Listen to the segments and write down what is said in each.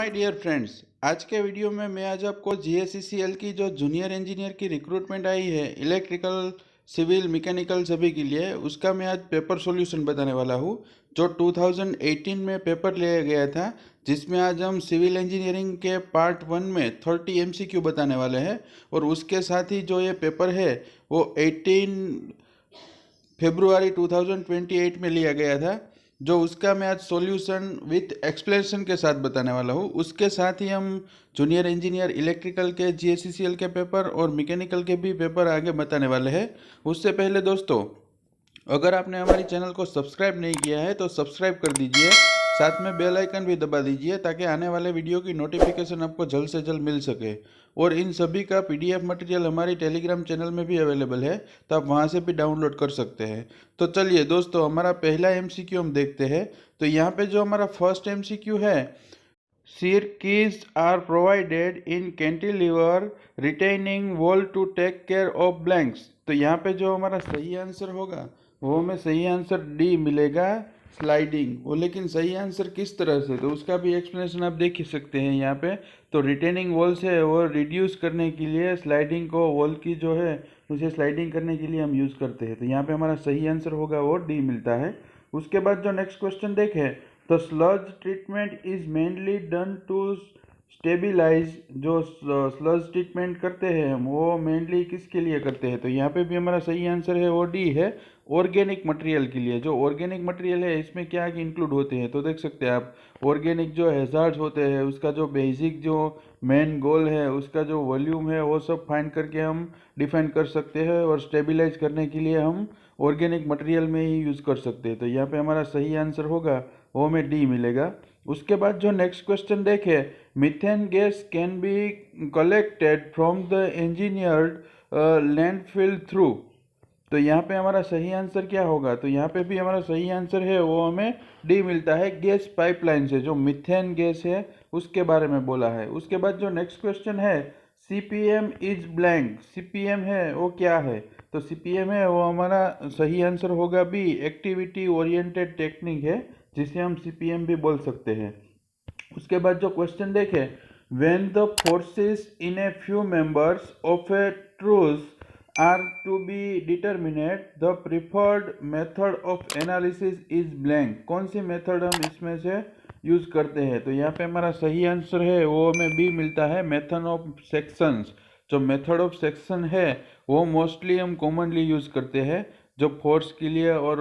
My dear friends, आज के video में मैं आज आपको जीएससीसीएल की जो जूनियर इंजीनियर की रिक्रूटमेंट आई है इलेक्ट्रिकल, सिविल, मैकेनिकल सभी के लिए, उसका मैं आज पेपर सॉल्यूशन बताने वाला हूँ जो 2018 में पेपर लिया गया था, जिसमें आज हम सिविल इंजीनियरिंग के पार्ट 1 में 30 एमसीक्यू बताने वाले हैं। और उसके साथ ही जो ये पेपर है वो 18 फरवरी 2028 में लिया गया था, जो उसका मैं आज सॉल्यूशन विथ एक्सप्लेनेशन के साथ बताने वाला हूँ। उसके साथ ही हम जूनियर इंजीनियर इलेक्ट्रिकल के जीएससीसीएल के पेपर और मैकेनिकल के भी पेपर आगे बताने वाले हैं। उससे पहले दोस्तों, अगर आपने हमारी चैनल को सब्सक्राइब नहीं किया है तो सब्सक्राइब कर दीजिए, साथ में बेल आइकन भी दबा दीजिए ताकि आने वाले वीडियो की नोटिफिकेशन आपको जल्द से जल्द मिल सके। और इन सभी का पीडीएफ मटेरियल हमारी टेलीग्राम चैनल में भी अवेलेबल है, तो आप वहां से भी डाउनलोड कर सकते हैं। तो चलिए दोस्तों, हमारा पहला एमसीक्यू हम देखते हैं। तो यहाँ पे जो हमारा फर्स्ट एमसीक्यू है, Shear keys are provided in cantilever retaining wall to take care of blanks। तो यहाँ पे जो हमारा सही आंसर होगा वो हमें सही आंसर डी मिलेगा, स्लाइडिंग। वो लेकिन सही आंसर किस तरह से, तो उसका भी एक्सप्लेनेशन आप देख ही सकते हैं यहाँ पे। तो रिटेनिंग वॉल से वो रिड्यूस करने के लिए स्लाइडिंग को, वॉल की जो है उसे स्लाइडिंग करने के लिए हम यूज़ करते हैं। तो यहाँ पे हमारा सही आंसर होगा वो डी मिलता है। उसके बाद जो नेक्स्ट क्वेश्चन देखें, तो sludge treatment is mainly done to stabilise. जो स्लज ट्रीटमेंट करते हैं हम, वो मेनली किसके लिए करते हैं? तो यहाँ पे भी हमारा सही आंसर है वो डी है, ऑर्गेनिक मटेरियल के लिए। जो ऑर्गेनिक मटेरियल है इसमें क्या इंक्लूड होते हैं, तो देख सकते हैं आप, ऑर्गेनिक जो हैजार्ड्स होते हैं उसका जो बेसिक जो मेन गोल है, उसका जो वॉल्यूम है, वो सब फाइंड करके हम डिफाइन कर सकते हैं। और स्टेबिलाइज करने के लिए हम ऑर्गेनिक मटेरियल में ही यूज़ कर सकते हैं। तो यहाँ पे हमारा सही आंसर होगा वो हमें डी मिलेगा। उसके बाद जो नेक्स्ट क्वेश्चन देखे, methane gas can be collected from the engineered landfill through. तो यहाँ पे हमारा सही आंसर क्या होगा? तो यहाँ पे भी हमारा सही आंसर है वो हमें डी मिलता है, गैस पाइपलाइन से। जो मीथेन गैस है उसके बारे में बोला है। उसके बाद जो नेक्स्ट क्वेश्चन है, सीपीएम इज ब्लैंक। सीपीएम है वो क्या है? तो सीपीएम है वो हमारा सही आंसर होगा बी, एक्टिविटी ओरिएंटेड टेक्निक है, जिसे हम सीपीएम भी बोल सकते हैं। उसके बाद जो क्वेश्चन देखें, when the forces in a few members of a truss are to be determinate, the preferred method of analysis is blank. कौन सी मेथड हम इसमें से यूज करते हैं? तो यहाँ पे हमारा सही आंसर है वो हमें बी मिलता है, मेथड ऑफ सेक्शंस। जो मेथड ऑफ सेक्शन है वो मोस्टली हम कॉमनली यूज करते हैं, जो फोर्स के लिए और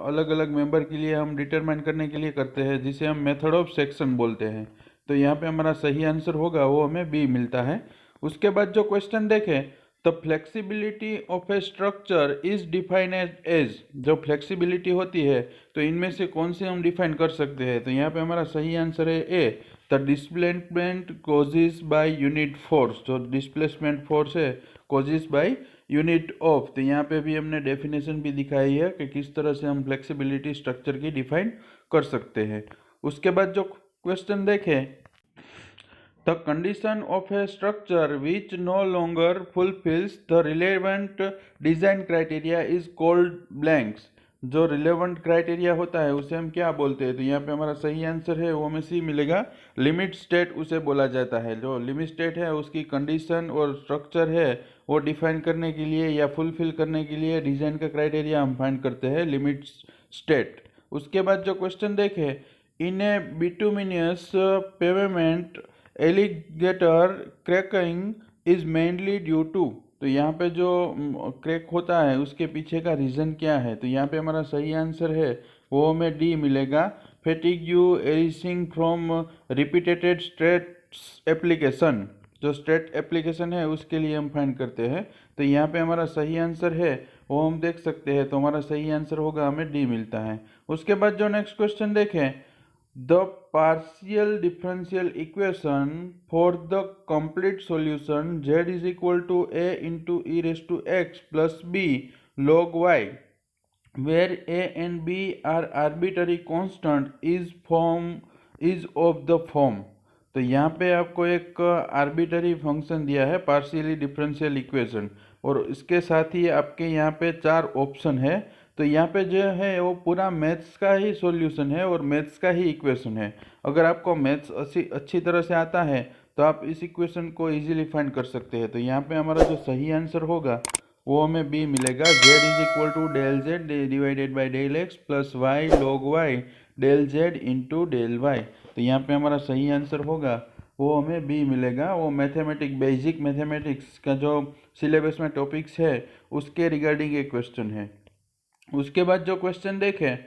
अलग अलग मेंबर के लिए हम डिटरमाइन करने के लिए करते हैं, जिसे हम मेथड ऑफ सेक्शन बोलते हैं। तो यहाँ पे हमारा सही आंसर होगा वो हमें बी मिलता है। उसके बाद जो क्वेश्चन देखें, तो flexibility of a structure is defined as. जो फ्लेक्सिबिलिटी होती है तो इनमें से कौन से हम डिफाइन कर सकते हैं? तो यहाँ पे हमारा सही आंसर है A, the displacement causes by unit force. जो डिस्प्लेसमेंट फोर्स है कॉजेज बाय यूनिट ऑफ। तो यहाँ पे भी हमने डेफिनेशन भी दिखाई है कि किस तरह से हम फ्लेक्सिबिलिटी स्ट्रक्चर की डिफाइन कर सकते हैं। उसके बाद जो क्वेश्चन देखें, the condition of a structure which no longer fulfils the relevant design criteria is called blanks. जो रिलेवेंट क्राइटेरिया होता है उसे हम क्या बोलते हैं? तो यहाँ पे हमारा सही आंसर है वो हमें सी मिलेगा, लिमिट स्टेट उसे बोला जाता है। जो लिमिट स्टेट है उसकी कंडीशन और स्ट्रक्चर है वो डिफाइन करने के लिए या फुलफिल करने के लिए डिजाइन का क्राइटेरिया हम फाइंड करते हैं, लिमिट स्टेट। उसके बाद जो क्वेश्चन देखे, in a bituminous pavement alligator cracking is mainly due to. तो यहाँ पे जो क्रैक होता है उसके पीछे का रीज़न क्या है? तो यहाँ पे हमारा सही आंसर है वो हमें डी मिलेगा, fatigue arising from repeated stress application. जो स्ट्रेट एप्लीकेशन है उसके लिए हम फाइंड करते हैं। तो यहाँ पे हमारा सही आंसर है वो हम देख सकते हैं, तो हमारा सही आंसर होगा, हमें डी मिलता है। उसके बाद जो नेक्स्ट क्वेश्चन देखें, the partial differential equation for the complete solution z is equal to a into e raised to x plus b log y, where a and b are arbitrary constant is of the form। तो यहाँ पे आपको एक arbitrary function दिया है, partially differential equation, और इसके साथ ही आपके यहाँ पे चार ऑप्शन है। तो यहाँ पे जो है वो पूरा मैथ्स का ही सॉल्यूशन है और मैथ्स का ही इक्वेशन है। अगर आपको मैथ्स अच्छी तरह से आता है तो आप इस इक्वेशन को इजीली फाइंड कर सकते हैं। तो यहाँ पे हमारा जो सही आंसर होगा वो हमें बी मिलेगा, z is equal to del Z divided by del X plus Y log Y del Z into del Y. तो यहाँ पे हमारा सही आंसर होगा वो हमें बी मिलेगा। वो बेसिक मैथमेटिक्स का जो सिलेबस में टॉपिक्स है उसके रिगार्डिंग एक क्वेश्चन है। उसके बाद जो क्वेश्चन देखें,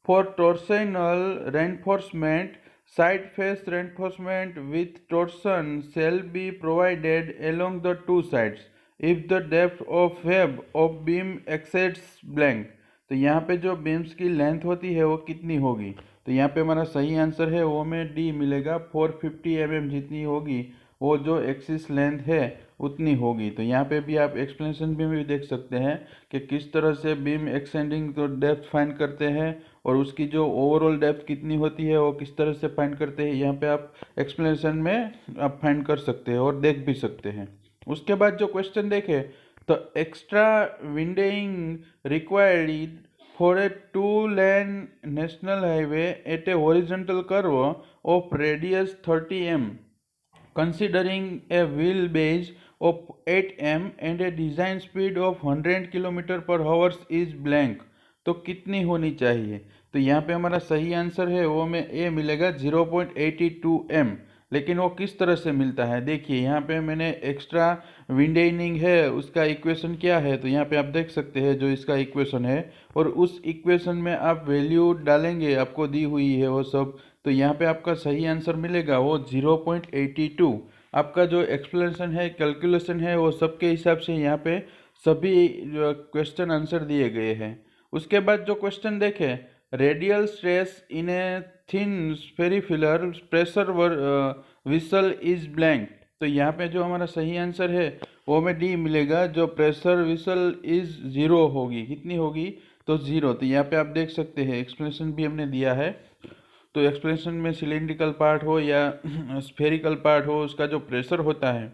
for torsional reinforcement side face reinforcement with torsion shall be provided along the two sides if the depth of web of beam exceeds blank। तो यहाँ पे जो बीम्स की लेंथ होती है वो कितनी होगी? तो यहाँ पे हमारा सही आंसर है वो हमें डी मिलेगा, 450 mm जितनी होगी वो जो एक्सिस लेंथ है उतनी होगी। तो यहाँ पे भी आप एक्सप्लेनेशन भी देख सकते हैं कि किस तरह से बीम एक्सटेंडिंग तो डेप्थ फाइंड करते हैं और उसकी जो ओवरऑल डेप्थ कितनी होती है वो किस तरह से फाइंड करते हैं, यहाँ पे आप एक्सप्लेनेशन में आप फाइंड कर सकते हैं और देख भी सकते हैं। उसके बाद जो क्वेश्चन देखें, तो extra widening required for a two-lane national highway at a horizontal curve of radius 30 m, considering a wheelbase of 8 m and a design speed of 100 km/h is blank। तो कितनी होनी चाहिए? तो यहाँ पे हमारा सही आंसर है वो हमें ए मिलेगा 0.82 m। लेकिन वो किस तरह से मिलता है? देखिए यहाँ पे मैंने एक्स्ट्रा विंडेनिंग है उसका इक्वेशन क्या है, तो यहाँ पे आप देख सकते हैं जो इसका इक्वेशन है और उस इक्वेशन में आप वैल्यू डालेंगे, आपको दी हुई है वो सब। तो यहाँ पे आपका सही आंसर मिलेगा वो 0.82। आपका जो एक्सप्लेनेशन है कैलकुलेशन है वो सबके हिसाब से यहाँ पे सभी क्वेश्चन आंसर दिए गए हैं। उसके बाद जो क्वेश्चन देखें, radial stress in a thin spherical pressure vessel is blank. तो यहाँ पे जो हमारा सही आंसर है वो हमें डी मिलेगा, जो प्रेशर विसल इज जीरो होगी। कितनी होगी? तो जीरो। तो यहाँ पे आप देख सकते हैं एक्सप्लेनेशन भी हमने दिया है। तो एक्सप्लेनेशन में सिलिंड्रिकल पार्ट हो या स्फेरिकल पार्ट हो, उसका जो प्रेशर होता है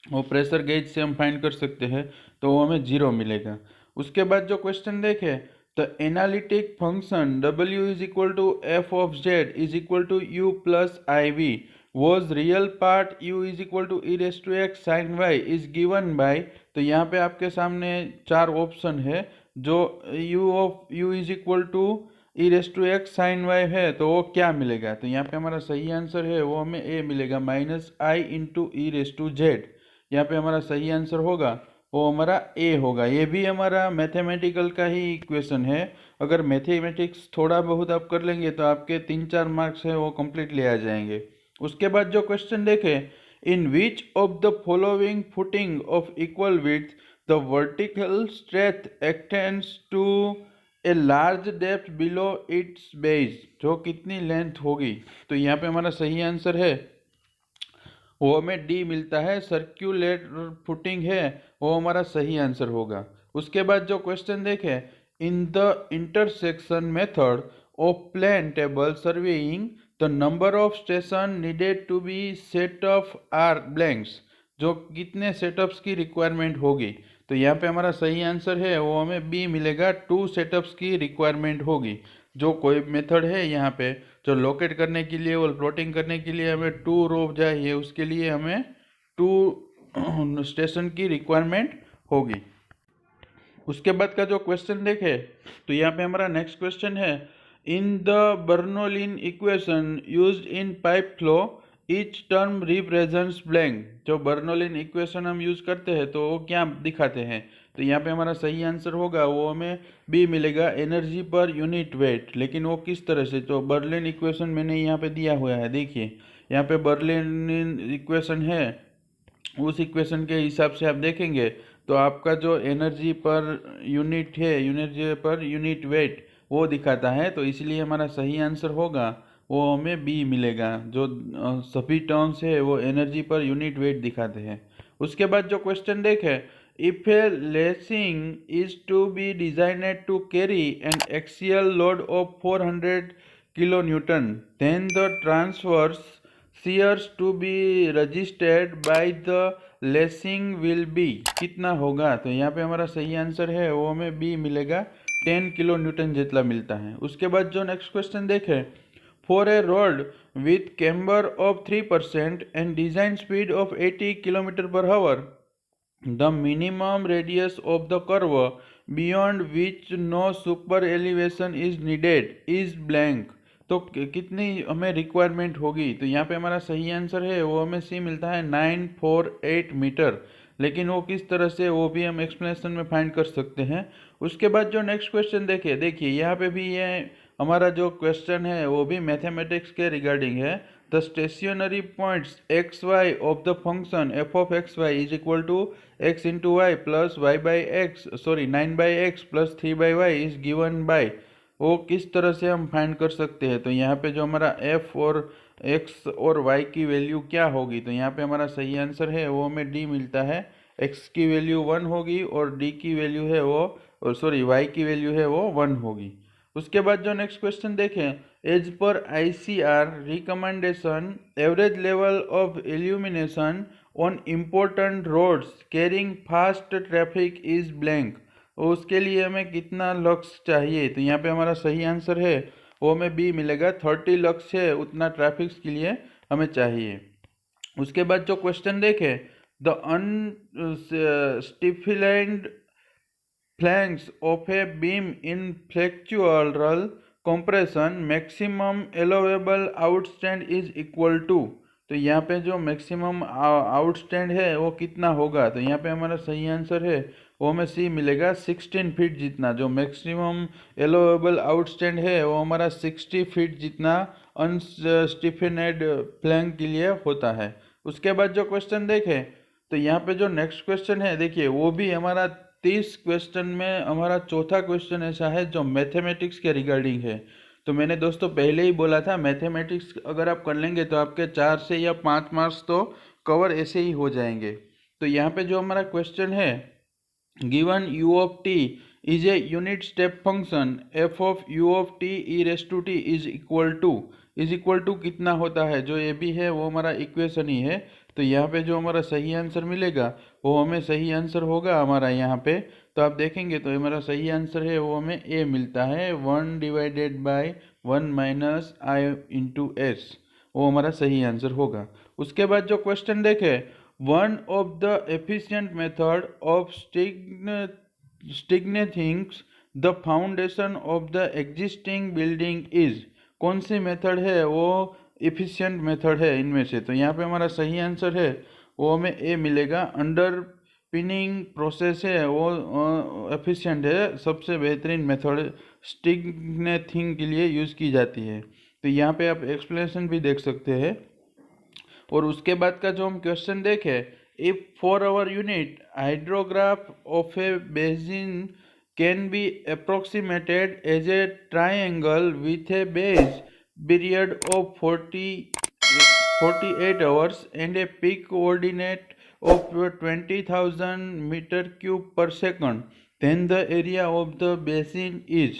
वो प्रेशर गेज से हम फाइंड कर सकते हैं, तो वो हमें जीरो मिलेगा। उसके बाद जो क्वेश्चन देखें, तो analytic function w is equal to F of Z is equal to U plus I V was real part u is equal to E raise to X sine Y is given by. तो यहाँ पे आपके सामने चार option है, जो u is equal to E raise to X sine Y है, तो वो क्या मिलेगा? तो यहाँ पे हमारा सही आंसर है वो हमें ए मिलेगा, minus I into E raise to Z. यहाँ पे हमारा सही आंसर होगा वो हमारा ए होगा। ये भी हमारा मैथमेटिकल का ही इक्वेशन है। अगर मैथमेटिक्स थोड़ा बहुत आप कर लेंगे तो आपके 3-4 मार्क्स है वो कंप्लीटली आ जाएंगे। उसके बाद जो क्वेश्चन देखें, in which of the following footing of equal width the vertical stress extends to a large depth below its base. जो कितनी लेंथ होगी? तो यहाँ पे हमारा सही आंसर है वो हमें डी मिलता है, सर्क्यूलेट फुटिंग है वो हमारा सही आंसर होगा। उसके बाद जो क्वेश्चन देखें, in the intersection method of plane table surveying the number of station needed to be set of are blanks. जो कितने सेटअप्स की रिक्वायरमेंट होगी? तो यहाँ पे हमारा सही आंसर है वो हमें बी मिलेगा, 2 सेटअप्स की रिक्वायरमेंट होगी। जो कोई मेथड है यहाँ पे जो लोकेट करने के लिए और प्लॉटिंग करने के लिए हमें 2 रो चाहिए, उसके लिए हमें 2 स्टेशन की रिक्वायरमेंट होगी। उसके बाद का जो क्वेश्चन देखे, तो यहाँ पे हमारा नेक्स्ट क्वेश्चन है, in the Bernoulli equation used in pipe flow each term represents blank. जो बर्नौलीन इक्वेशन हम यूज करते हैं तो वो क्या दिखाते हैं? तो यहाँ पे हमारा सही आंसर होगा वो हमें बी मिलेगा, एनर्जी पर यूनिट वेट। लेकिन वो किस तरह से? तो बर्नौलीन इक्वेशन मैंने यहाँ पे दिया हुआ है, देखिए यहाँ पे बर्नौलीन इक्वेशन है, उस इक्वेशन के हिसाब से आप देखेंगे तो आपका जो एनर्जी पर यूनिट है, एनर्जी पर यूनिट वेट वो दिखाता है। तो इसलिए हमारा सही आंसर होगा वो हमें बी मिलेगा, जो सभी टर्म्स है वो एनर्जी पर यूनिट वेट दिखाते हैं। उसके बाद जो क्वेश्चन देखें, if a lacing is to be designed to carry an axial load of 400 kilo newton then the transverse shears to be registered by the lacing will be। कितना होगा? तो यहाँ पे हमारा सही आंसर है वो हमें बी मिलेगा, 10 किलो न्यूटन जितना मिलता है। उसके बाद जो नेक्स्ट क्वेश्चन देखें, for a road with camber of 3% and design speed of 80 kilometre per hour, the minimum radius of the curve beyond which no super elevation is needed is blank. तो कितनी हमें रिक्वायरमेंट होगी, तो यहाँ पे हमारा सही आंसर है वो हमें सी मिलता है 948 मीटर। लेकिन वो किस तरह से, वो भी हम एक्सप्लेनेशन में फाइंड कर सकते हैं। उसके बाद जो नेक्स्ट क्वेश्चन देखिए यहाँ पे भी ये हमारा जो क्वेश्चन है वो भी मैथमेटिक्स के रिगार्डिंग है। The stationary points x y of the function f of x y is equal to x into y plus y by x 9/x plus 3/y is given by, वो किस तरह से हम फाइंड कर सकते हैं। तो यहाँ पे जो हमारा f और x और y की वैल्यू क्या होगी, तो यहाँ पे हमारा सही आंसर है वो हमें d मिलता है। x की वैल्यू 1 होगी और d की वैल्यू है वो, y की वैल्यू है वो 1 होगी। उसके बाद जो नेक्स्ट क्वेश्चन देखें, as per ICR recommendation average level of illumination on important roads carrying fast traffic is blank, उसके लिए हमें कितना लक्स चाहिए, तो यहाँ पे हमारा सही आंसर है वो हमें बी मिलेगा। 30 लक्स है उतना ट्रैफिक के लिए हमें चाहिए। उसके बाद जो क्वेश्चन देखें, the unstiffened flanges of a beam in flexural compression maximum allowable outstand is equal to, तो यहाँ पे जो मैक्सिमम आउटस्टैंड है वो कितना होगा, तो यहाँ पे हमारा सही आंसर है वो हमें सी मिलेगा 16 फीट जितना। जो मैक्सिमम एलोवेबल आउटस्टैंड है वो हमारा 60 फीट जितना अनस्टिफिनेड फ्लैंक के लिए होता है। उसके बाद जो क्वेश्चन देखें, तो यहाँ पे जो नेक्स्ट क्वेश्चन है देखिए वो भी हमारा 30 क्वेश्चन में हमारा चौथा क्वेश्चन ऐसा है जो मैथमेटिक्स के रिगार्डिंग है। तो मैंने दोस्तों पहले ही बोला था मैथमेटिक्स अगर आप कर लेंगे तो आपके 4 से या 5 मार्क्स तो कवर ऐसे ही हो जाएंगे। तो यहाँ पे जो हमारा क्वेश्चन है, given u of t is a unit step function f of u of t e raised to t is equal to कितना होता है, जो ये भी है वो हमारा इक्वेशन ही है। तो यहाँ पे जो हमारा सही आंसर मिलेगा वो हमें सही आंसर होगा हमारा यहाँ पे, तो आप देखेंगे तो हमारा सही आंसर है वो हमें ए मिलता है 1/1 माइनस आई इंटू एस, वो हमारा सही आंसर होगा। उसके बाद जो क्वेश्चन देखें, one of the efficient method of stiffening the foundation of the existing building is, कौन सी मेथड है वो एफिशिएंट मेथड है इनमें से, तो यहाँ पे हमारा सही आंसर है वो हमें ए मिलेगा। अंडर पिनिंग प्रोसेस है वो एफिशिएंट है, सबसे बेहतरीन मेथड स्टिग्नेथिंग के लिए यूज़ की जाती है। तो यहाँ पे आप एक्सप्लेनेशन भी देख सकते हैं। और उसके बाद का जो हम क्वेश्चन देखें, if for our unit hydrograph of a basin can be approximated as a triangle with a base period of 48 hours and a peak coordinate of 20,000 metre cube per second, then the area of the basin is,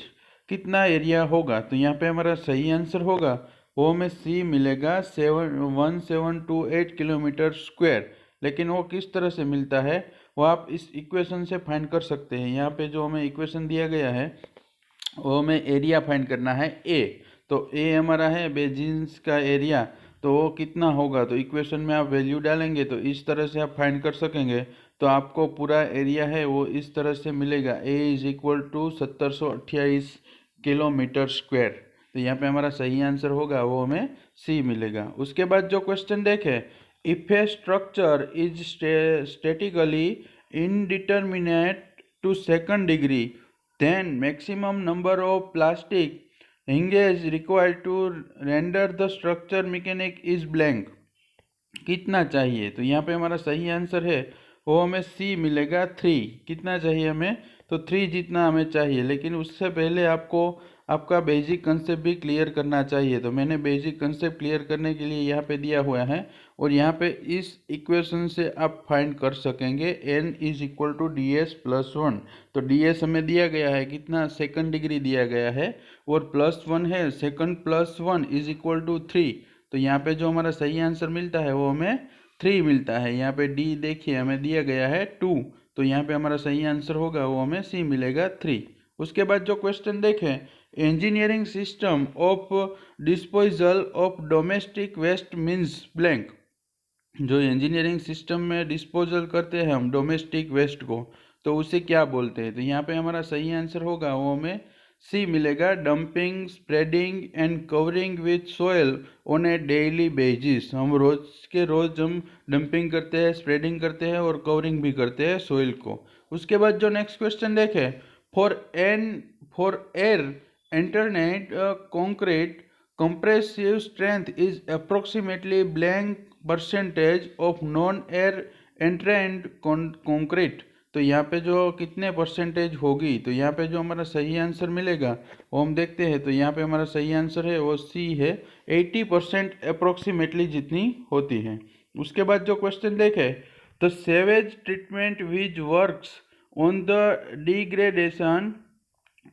कितना area होगा, तो यहाँ पे हमारा सही answer होगा वो हमें सी मिलेगा 1728 किलोमीटर स्क्वायर। लेकिन वो किस तरह से मिलता है वो आप इस इक्वेशन से फाइंड कर सकते हैं। यहाँ पे जो हमें इक्वेशन दिया गया है वो हमें एरिया फाइंड करना है ए, तो ए हमारा है बेसिन्स का एरिया, तो वो कितना होगा, तो इक्वेशन में आप वैल्यू डालेंगे तो इस तरह से आप फाइंड कर सकेंगे। तो आपको पूरा एरिया है वो इस तरह से मिलेगा, A is equal to 1728 kilometre square. तो यहाँ पे हमारा सही आंसर होगा वो हमें सी मिलेगा। उसके बाद जो क्वेश्चन देखें, if a structure is statically indeterminate to second degree then maximum number of plastic hinges required to render the structure mechanic is blank, कितना चाहिए, तो यहाँ पे हमारा सही आंसर है वो हमें सी मिलेगा 3। कितना चाहिए हमें, तो 3 जितना हमें चाहिए। लेकिन उससे पहले आपको आपका बेसिक कंसेप्ट भी क्लियर करना चाहिए, तो मैंने बेसिक कंसेप्ट क्लियर करने के लिए यहाँ पे दिया हुआ है और यहाँ पे इस इक्वेशन से आप फाइंड कर सकेंगे n is equal to d s plus 1। तो डी एस हमें दिया गया है कितना, सेकंड डिग्री दिया गया है और +1 है, सेकंड +1 इज इक्वल टू 3। तो यहाँ पे जो हमारा सही आंसर मिलता है वो हमें 3 मिलता है। यहाँ पे डी देखिए हमें दिया गया है 2, तो यहाँ पे हमारा सही आंसर होगा वो हमें सी मिलेगा 3। उसके बाद जो क्वेश्चन देखें, engineering system of disposal of domestic waste means blank. जो इंजीनियरिंग सिस्टम में डिस्पोजल करते हैं हम डोमेस्टिक वेस्ट को, तो उसे क्या बोलते हैं? तो यहाँ पे हमारा सही आंसर होगा वो हमें सी मिलेगा, dumping, spreading and covering with soil on A daily basis. हम रोज के रोज हम डंपिंग करते हैं, स्प्रेडिंग करते हैं और कवरिंग भी करते हैं सोइल को। उसके बाद जो नेक्स्ट क्वेश्चन देखें, for air internet concrete compressive strength is approximately blank percentage of non-air entrained concrete। तो यहाँ पे जो कितने परसेंटेज होगी, तो यहाँ पे जो हमारा सही आंसर मिलेगा वो हम देखते हैं। तो यहाँ पे हमारा सही आंसर है वो सी है, 80% अप्रोक्सीमेटली जितनी होती है। उसके बाद जो क्वेश्चन देखे, the sewage treatment which works on the degradation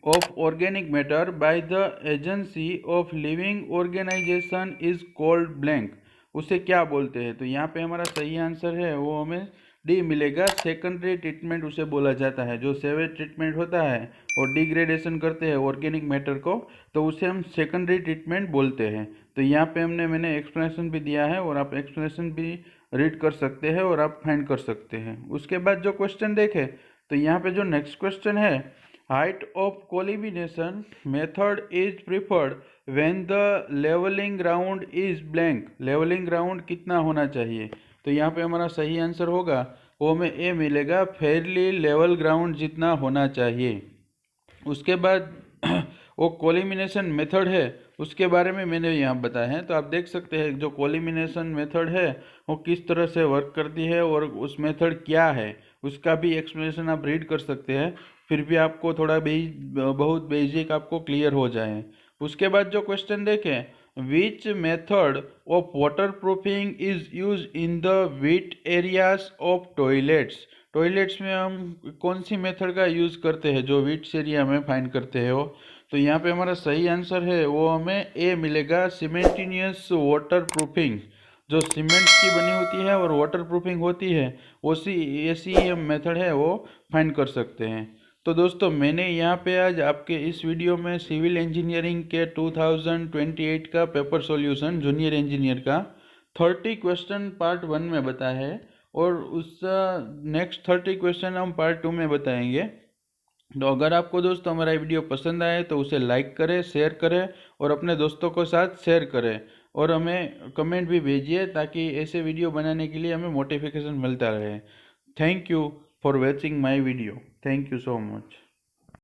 of organic matter by the agency of living organization is called blank। उसे क्या बोलते हैं? तो यहाँ पे हमारा सही आंसर है वो हमें डी मिलेगा, सेकेंडरी ट्रीटमेंट उसे बोला जाता है। जो सेवेज ट्रीटमेंट होता है और डिग्रेडेशन करते हैं ऑर्गेनिक मैटर को, तो उसे हम सेकेंडरी ट्रीटमेंट बोलते हैं। तो यहाँ पे मैंने एक्सप्लेनेशन भी दिया है और आप एक्सप्लेनेशन भी रीड कर सकते हैं और आप फाइंड कर सकते हैं। उसके बाद जो क्वेश्चन देखें, तो यहाँ पे जो नेक्स्ट क्वेश्चन है, height of collimation method is preferred when the leveling ground is blank। leveling ground कितना होना चाहिए? तो यहाँ पे हमारा सही आंसर होगा वो हमें ए मिलेगा, फेयरली लेवल ग्राउंड जितना होना चाहिए। उसके बाद वो कोलिमिनेशन मेथड है उसके बारे में मैंने यहाँ बताया है। तो आप देख सकते हैं जो कोलिमिनेशन मेथड है वो किस तरह से वर्क करती है और उस मेथड क्या है, उसका भी एक्सप्लेनेशन आप रीड कर सकते हैं, फिर भी आपको थोड़ा बहुत बेसिक आपको क्लियर हो जाए। उसके बाद जो क्वेश्चन देखें, which method of water proofing is use in the wet areas of toilets. Toilets में हम कौन सी मेथड का यूज़ करते हैं जो वेट्स एरिया में फाइंड करते हैं वो? तो यहाँ पे हमारा सही आंसर है वो हमें ए मिलेगा, सीमेंटेनियस वाटर प्रूफिंग। जो सीमेंट की बनी होती है और वाटर प्रूफिंग होती है, उसी ऐसी मेथड है वो फाइंड कर सकते हैं। तो दोस्तों मैंने यहाँ पे आज आपके इस वीडियो में सिविल इंजीनियरिंग के 2028 का पेपर सॉल्यूशन जूनियर इंजीनियर का 30 क्वेश्चन पार्ट 1 में बताया है और उस नेक्स्ट 30 क्वेश्चन हम पार्ट 2 में बताएंगे। तो अगर आपको दोस्तों हमारा वीडियो पसंद आए तो उसे लाइक करें, शेयर करें और अपने दोस्तों के साथ शेयर करें और हमें कमेंट भी भेजिए ताकि ऐसे वीडियो बनाने के लिए हमें मोटिफिकेशन मिलता रहे। Thank you for watching my video. Thank you so much.